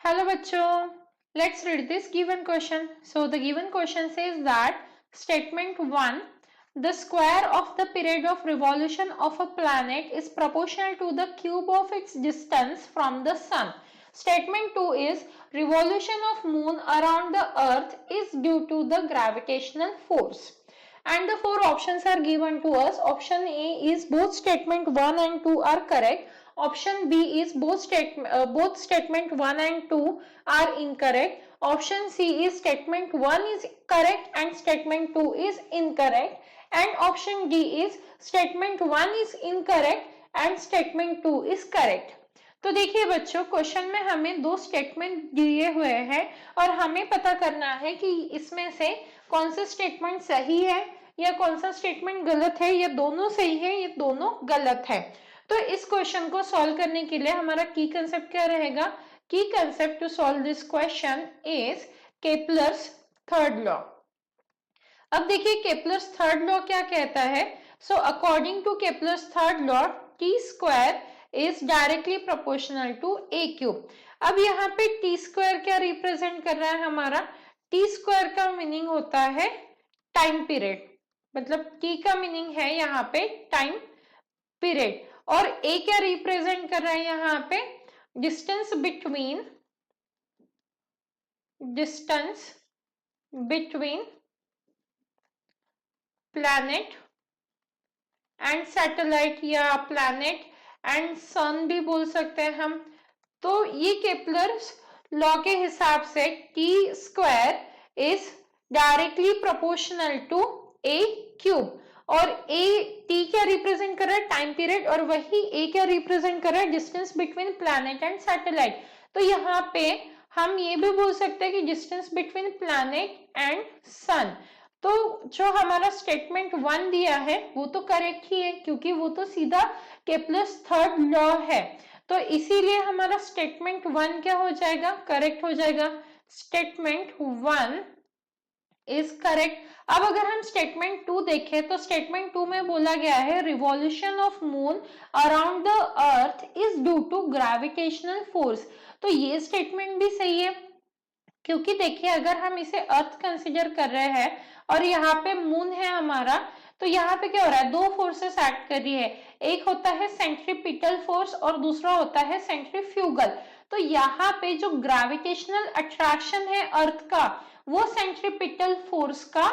Hello bachcho, let's read this given question. So the given question says that statement 1, the square of the period of revolution of a planet is proportional to the cube of its distance from the sun. Statement 2 is revolution of moon around the earth is due to the gravitational force. And the four options are given to us. Option A is both statement 1 and 2 are correct. Option B is both statement 1 and 2 are incorrect. Option C is statement 1 is correct and statement 2 is incorrect. And option D is statement 1 is incorrect and statement 2 is correct. तो देखिए बच्चों, question में हमें दो statement दिए हुए हैं और हमें पता करना है कि इसमें से कौन सा स्टेटमेंट सही है या कौन सा स्टेटमेंट गलत है, या दोनों सही है या दोनों गलत है। तो इस क्वेश्चन को सॉल्व करने के लिए हमारा की कंसेप्ट क्या रहेगा? की concept to solve this question is Kepler's third law. अब देखिए केपलर्स थर्ड लॉ क्या कहता है। So according to Kepler's third law, T square is directly proportional to A cube. अब यहाँ पे टी स्क्वायर क्या रिप्रेजेंट कर रहा है हमारा? टी स्क्वायर का मीनिंग होता है टाइम पीरियड, मतलब टी का मीनिंग है यहाँ पे टाइम पीरियड, और ए क्या रिप्रेजेंट कर रहा है यहाँ पे? Distance between planet and satellite, या प्लैनेट एंड सन भी बोल सकते हैं हम। तो ये केपलर्स लॉ के हिसाब से T square is directly proportional to A cube, और ए टी क्या रिप्रेजेंट कर रहा है? टाइम पीरियड, और वही ए क्या रिप्रेजेंट कर रहा है? Distance between planet and satellite. तो यहाँ पे हम ये भी बोल सकते हैं कि डिस्टेंस बिटवीन प्लैनेट एंड सन। तो जो हमारा स्टेटमेंट 1 दिया है वो तो करेक्ट ही है, क्योंकि वो तो सीधा केपलर्स थर्ड लॉ है। तो इसीलिए हमारा स्टेटमेंट 1 क्या हो जाएगा? करेक्ट हो जाएगा। Statement 1 is correct. अब अगर हम स्टेटमेंट 2 देखें तो स्टेटमेंट 2 में बोला गया है revolution of moon around the earth is due to gravitational force. तो ये स्टेटमेंट भी सही है, क्योंकि देखिए अगर हम इसे अर्थ कंसिडर कर रहे हैं और यहाँ पे मून है हमारा, तो यहाँ पे क्या हो रहा है? दो फोर्सेस एक्ट कर रही है, एक होता है सेंट्रीपिटल फोर्स और दूसरा होता है सेंट्रीफ्यूगल। तो यहाँ पे जो ग्रेविटेशनल अट्रैक्शन है अर्थ का, वो सेंट्रीपिटल फोर्स का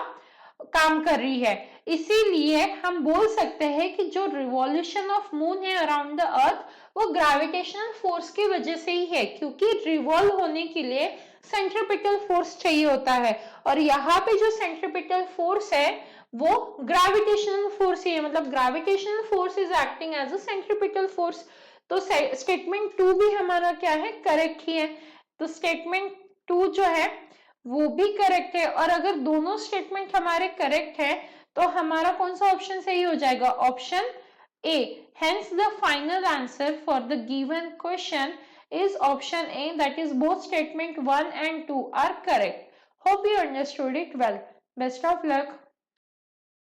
काम कर रही है। इसीलिए हम बोल सकते हैं कि जो रिवॉल्यूशन ऑफ मून है अराउंड द अर्थ, वो ग्रेविटेशनल फोर्स की वजह से ही है, क्योंकि रिवॉल्व होने के लिए सेंट्रीपिटल फोर्स चाहिए होता है, और यहाँ पे जो सेंट्रीपिटल फोर्स है वो ग्रेविटेशनल फोर्स ही है, मतलब gravitational force is acting as a centripetal force. तो स्टेटमेंट 2 भी हमारा क्या है? करेक्ट ही है। तो स्टेटमेंट 2 जो है वो भी करेक्ट है, और अगर दोनों स्टेटमेंट हमारे करेक्ट है तो हमारा कौन सा ऑप्शन सही हो जाएगा? Option A. Hence the final answer for the given question is option A, that is both statement 1 and 2 are correct. Hope you understood it well. Best of luck.